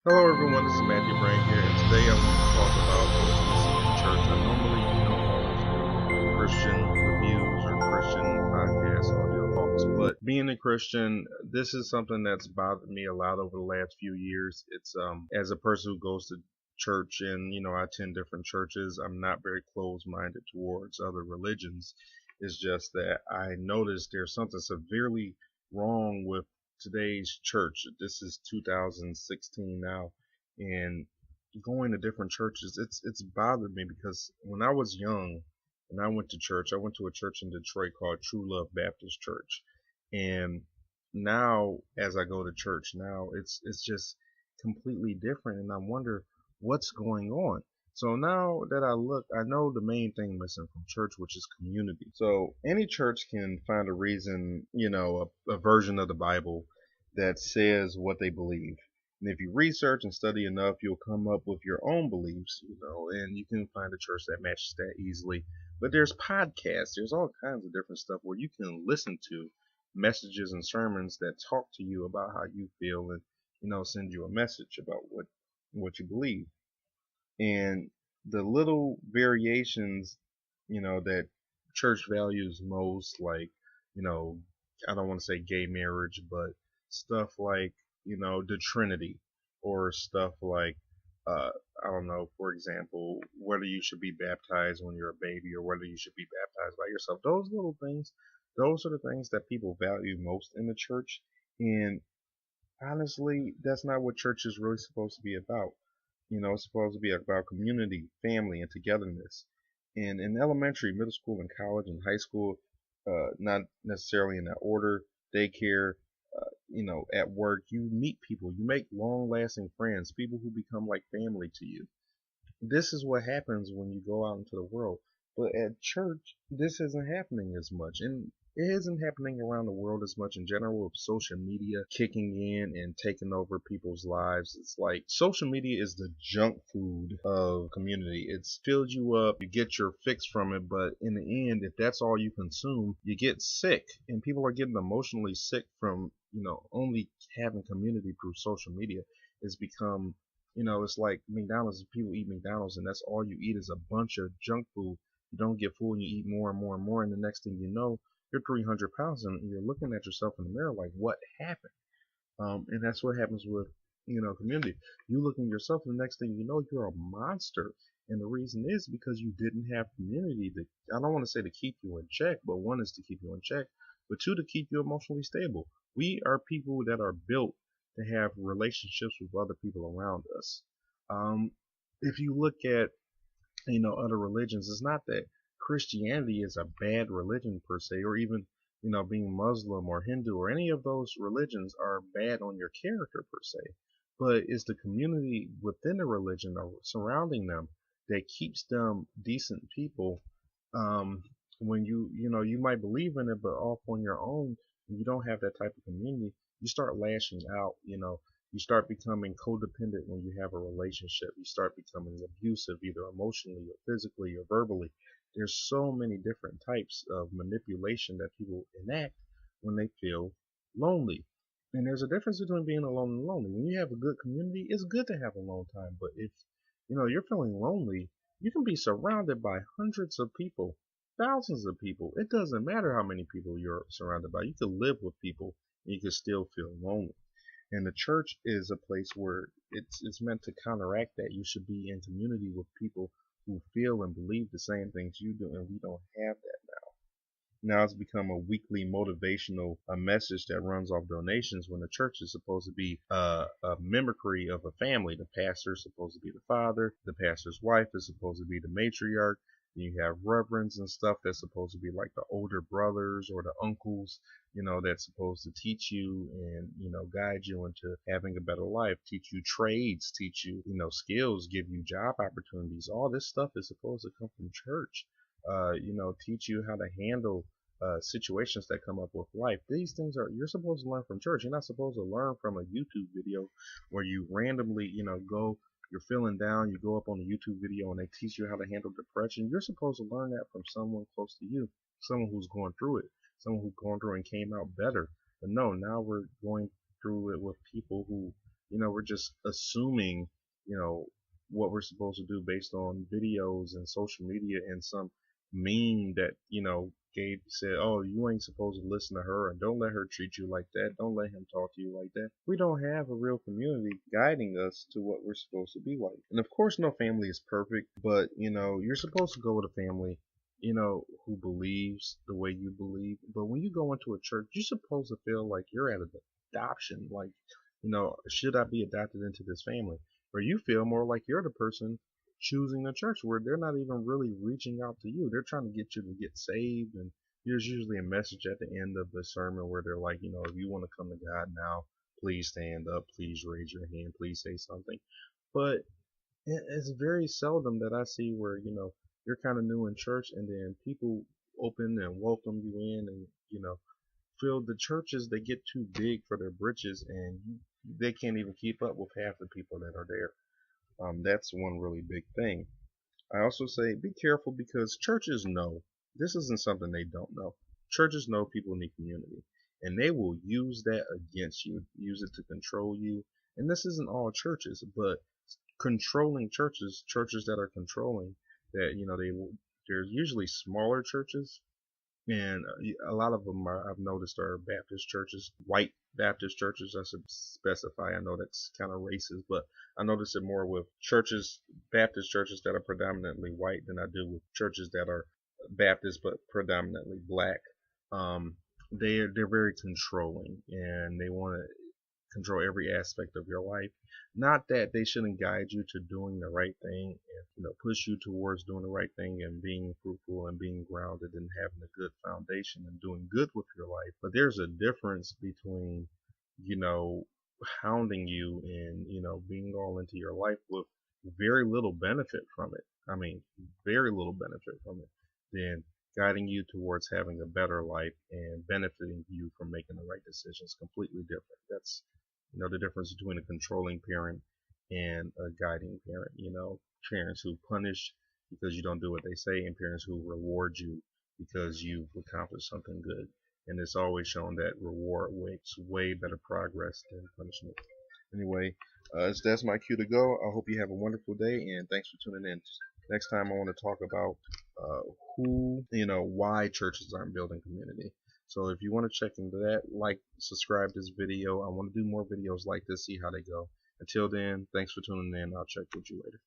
Hello everyone, this is Matthew Brain here, and today I want to talk about what's missing in church. I normally don't always do Christian reviews or Christian podcasts, audio talks, but being a Christian, this is something that's bothered me a lot over the last few years. It's as a person who goes to church and I attend different churches, I'm not very closed-minded towards other religions. It's just that I noticed there's something severely wrong with today's church. This is 2016 now, and going to different churches, it's bothered me because when I was young and I went to church, I went to a church in Detroit called True Love Baptist Church, and now as I go to church now, it's just completely different, and I wonder what's going on. So now that I look, I know the main thing missing from church, which is community. So any church can find a reason, a version of the Bible that says what they believe. And if you research and study enough, you'll come up with your own beliefs, and you can find a church that matches that easily. But there's podcasts, there's all kinds of different stuff where you can listen to messages and sermons that talk to you about how you feel and, send you a message about what you believe. And the little variations, that church values most, like, you know, I don't want to say gay marriage, but stuff like, the Trinity, or stuff like, uh, I don't know, for example, whether you should be baptized when you're a baby or whether you should be baptized by yourself. Those little things, those are the things that people value most in the church. And honestly, that's not what church is really supposed to be about. It's supposed to be about community, family, and togetherness. And in elementary, middle school, and college, and high school, not necessarily in that order, daycare, at work, you meet people, you make long-lasting friends, people who become like family to you. This is what happens when you go out into the world. But at church, this isn't happening as much. And it isn't happening around the world as much in general, with social media kicking in and taking over people's lives. It's like social media is the junk food of community. It's filled you up, you get your fix from it, but in the end, if that's all you consume, you get sick. And people are getting emotionally sick from, only having community through social media. It's become, it's like McDonald's. People eat McDonald's, and that's all you eat is a bunch of junk food. You don't get full, and you eat more and more and more, and the next thing you know, you're 300 pounds, and you're looking at yourself in the mirror like, what happened? And that's what happens with, community. You look at yourself, and the next thing you know, you're a monster. And the reason is because you didn't have community to, I don't want to say to keep you in check, but one is to keep you in check, but two, to keep you emotionally stable. We are people that are built to have relationships with other people around us. Um, if you look at, other religions, it's not that Christianity is a bad religion per se, or even, being Muslim or Hindu or any of those religions are bad on your character per se. But it's the community within the religion or surrounding them that keeps them decent people. Um, when you might believe in it, but off on your own, when you don't have that type of community, you start lashing out, you start becoming codependent when you have a relationship. You start becoming abusive, either emotionally or physically or verbally. There's so many different types of manipulation that people enact when they feel lonely. And there's a difference between being alone and lonely. When you have a good community, it's good to have a alone time. But if you're feeling lonely, you can be surrounded by hundreds of people, thousands of people. It doesn't matter how many people you're surrounded by. You can live with people and you can still feel lonely. And the church is a place where it's meant to counteract that. You should be in community with people who feel and believe the same things you do, and we don't have that now. Now it's become a weekly motivational message that runs off donations, when the church is supposed to be a mimicry of a family. The pastor is supposed to be the father. The pastor's wife is supposed to be the matriarch. You have reverends and stuff that's supposed to be like the older brothers or the uncles, that's supposed to teach you and, guide you into having a better life, teach you trades, teach you, skills, give you job opportunities. All this stuff is supposed to come from church. Teach you how to handle situations that come up with life. These things you're supposed to learn from church. You're not supposed to learn from a YouTube video where you randomly, you're feeling down, you go up on a YouTube video and they teach you how to handle depression. You're supposed to learn that from someone close to you, someone who's going through it, someone who's gone through and came out better. But no, now we're going through it with people who, we're just assuming, you know, what we're supposed to do based on videos and social media and some meme that, Gabe said, oh, you ain't supposed to listen to her and don't let her treat you like that. Don't let him talk to you like that. We don't have a real community guiding us to what we're supposed to be like. And of course, no family is perfect, but, you're supposed to go with a family, who believes the way you believe. But when you go into a church, you're supposed to feel like you're at an adoption. Like, should I be adopted into this family? Or you feel more like you're the person choosing the church where they're not even really reaching out to you. They're trying to get you to get saved. And there's usually a message at the end of the sermon where they're like, if you want to come to God now, please stand up, please raise your hand, please say something. But it's very seldom that I see where, you're kind of new in church and then people open and welcome you in and, feel the churches, they get too big for their britches and they can't even keep up with half the people that are there. That's one really big thing. I also say be careful because churches know this isn't something they don't know. Churches know people need community and they will use that against you, use it to control you. And this isn't all churches, but controlling churches that are controlling that, there's usually smaller churches and a lot of them I've noticed are Baptist churches, white Baptist churches. I should specify. I know that's kind of racist, but I notice it more with churches, Baptist churches that are predominantly white than I do with churches that are Baptist but predominantly black. They're very controlling and they want to control every aspect of your life. Not that they shouldn't guide you to doing the right thing and push you towards doing the right thing and being fruitful and being grounded and having a good foundation and doing good with your life. But there's a difference between hounding you and being all into your life with very little benefit from it. I mean, very little benefit from it. Then guiding you towards having a better life and benefiting you from making the right decisions. Completely different. That's the difference between a controlling parent and a guiding parent. Parents who punish because you don't do what they say and parents who reward you because you've accomplished something good. And it's always shown that reward makes way better progress than punishment. Anyway, that's my cue to go. I hope you have a wonderful day and thanks for tuning in. Next time I want to talk about why churches aren't building community. So if you want to check into that, subscribe to this video. I want to do more videos like this, see how they go. Until then, thanks for tuning in. I'll check with you later.